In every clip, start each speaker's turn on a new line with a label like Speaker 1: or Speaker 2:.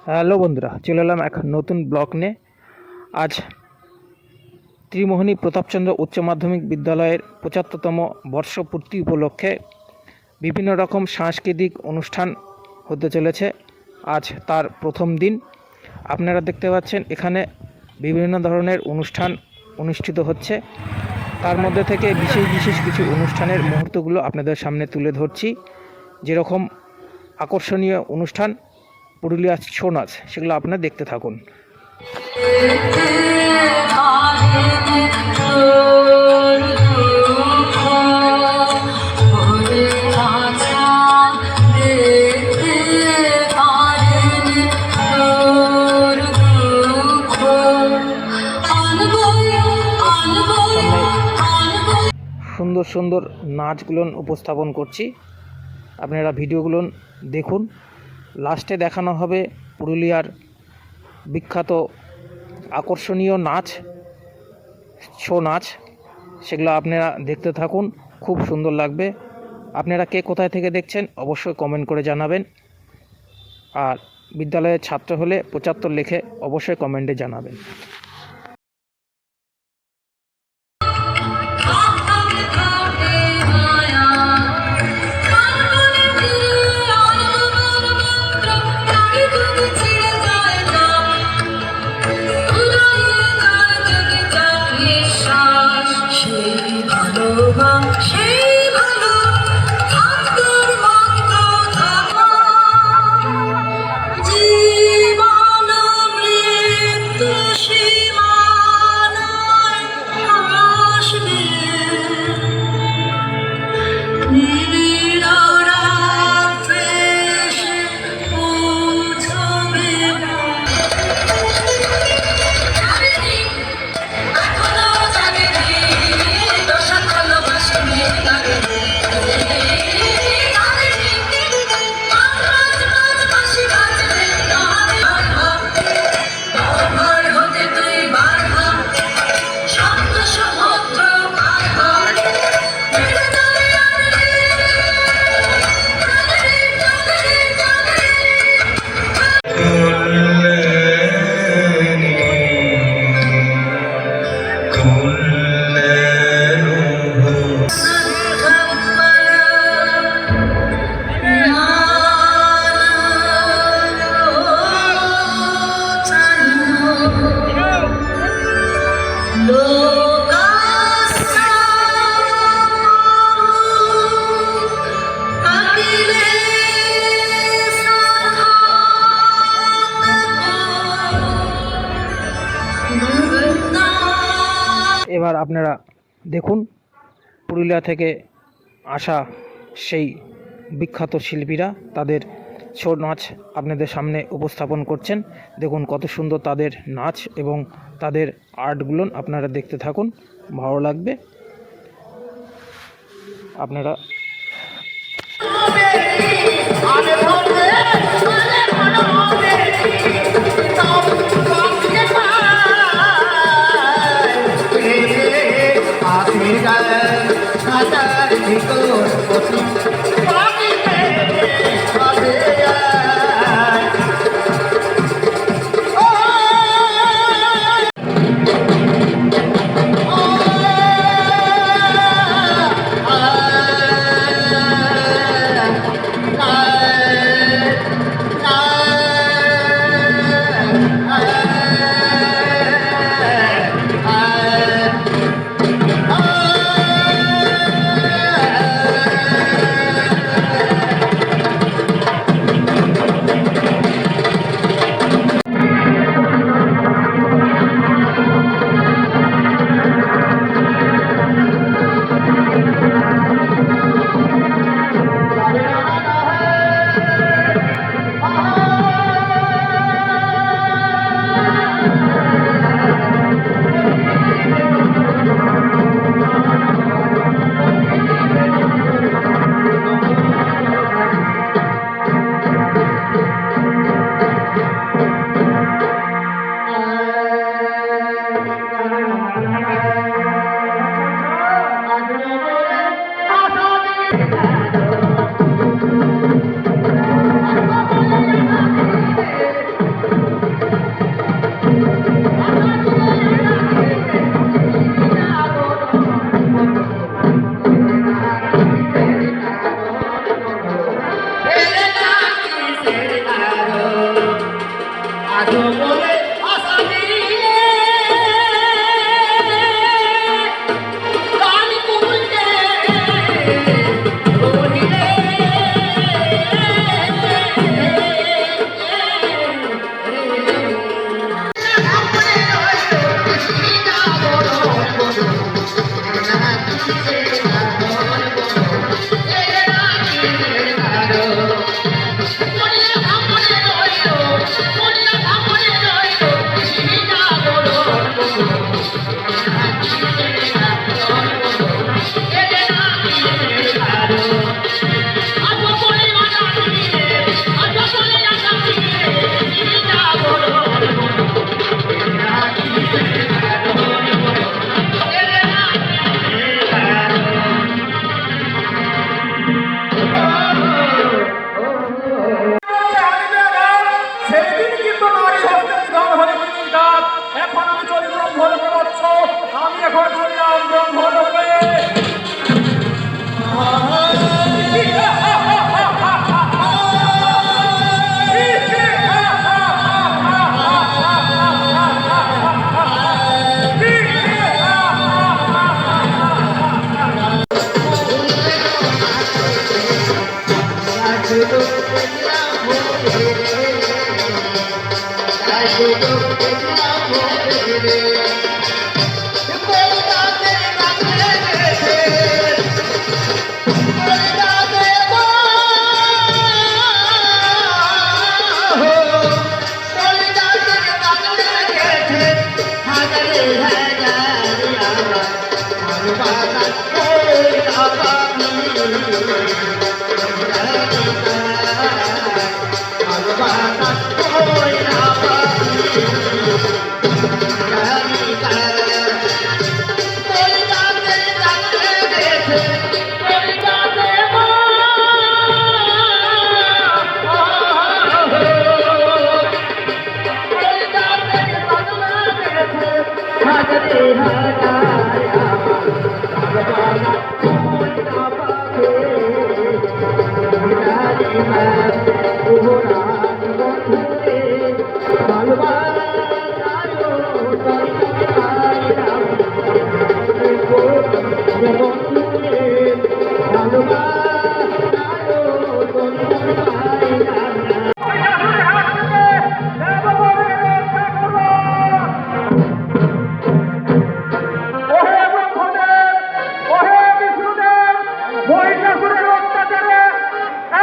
Speaker 1: Hello বন্ধুরা, চলে এলাম এক নতুন ব্লগ নিয়ে। আজ ত্রিমোহনী প্রতাপচন্দ্র উচ্চ মাধ্যমিক বিদ্যালয়ের ৭৫তম বর্ষপূর্তি উপলক্ষে বিভিন্ন রকম সাংস্কৃতিক অনুষ্ঠান হতে চলেছে। আজ তার প্রথম দিন। আপনারা দেখতে পাচ্ছেন এখানে বিভিন্ন ধরনের অনুষ্ঠান অনুষ্ঠিত হচ্ছে। তার মধ্যে থেকে বিশেষ বিশেষ কিছু অনুষ্ঠানের মুহূর্তগুলো আপনাদের সামনে তুলে ধরছি। যেরকম আকর্ষণীয় অনুষ্ঠান পুরুলিয়ার ছৌ নাচ, সেগুলো আপনারা দেখতে থাকুন। সুন্দর সুন্দর নাচগুলো উপস্থাপন করছি, আপনারা ভিডিওগুলো দেখুন। লাস্টে দেখানো হবে পুরুলিয়ার বিখ্যাত আকর্ষণীয় নাচ, ছৌ নাচ। সেগুলো আপনারা দেখতে থাকুন, খুব সুন্দর লাগবে। আপনারা কে কোথায় থেকে দেখছেন অবশ্যই কমেন্ট করে জানাবেন। আর বিদ্যালয়ের ছাত্র হলে ৭৫ লিখে অবশ্যই কমেন্টে জানাবেন। এবার আপনারা দেখুন পুরুলিয়া থেকে আসা সেই বিখ্যাত শিল্পীরা তাদের ছৌ নাচ আপনাদের সামনে উপস্থাপন করছেন। দেখুন কত সুন্দর তাদের নাচ এবং তাদের আর্টগুলো আপনারা দেখতে থাকুন, ভালো লাগবে। আপনারা
Speaker 2: আজো বলে আশা দিলে গান কুলকে রহিলে এখন আমি চলি ব্রহ্মলোকে বৎস, আমি এখন চলিলাম ব্রহ্মলোকে। মহিষাসুরের অত্যাচারে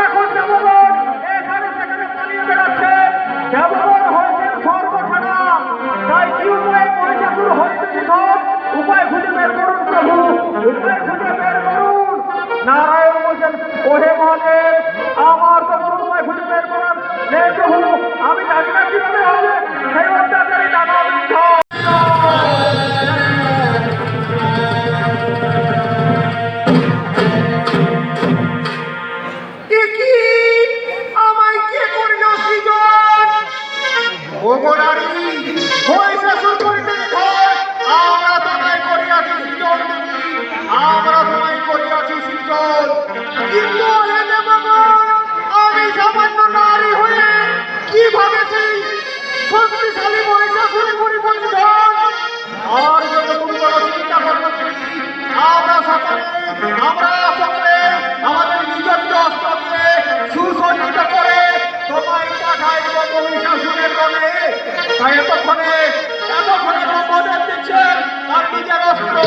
Speaker 2: এখন দেবগণ এখানে সেখানে পালিয়ে বেড়াচ্ছে। দেবগণ হয়েছেন সর্বছাড়া, তাই কি উপায়ে মহিষাসুর হইতে নিধন? উপায় খুঁজে বের করুন প্রভু, উপায় খুঁজে বের করুন। নারায়ণ বলছেন, ওহে মহাদেব, আমার তো কোনো উপায় খুঁজে বের করার নেই প্রভু, আমি জানি না কিভাবে হবে সেই অত্যাচারী দানব নিধন। কিন্তু আমি সামান্য নারী হয়ে কিভাবে সেই শক্তিশালী মহিষাসুরের পরিপন্থী ধন? আর যত তুমি বড় চিন্তা করবো, আমরা সকলে আমাদের নিজ নিজ অস্ত্র দিয়ে সুসজ্জিত করে তোমায় পাঠাইব মহিষাসুরের গণে। তাই এতক্ষণে ব্রহ্মদেব দিচ্ছেন তার নিজের অস্ত্র।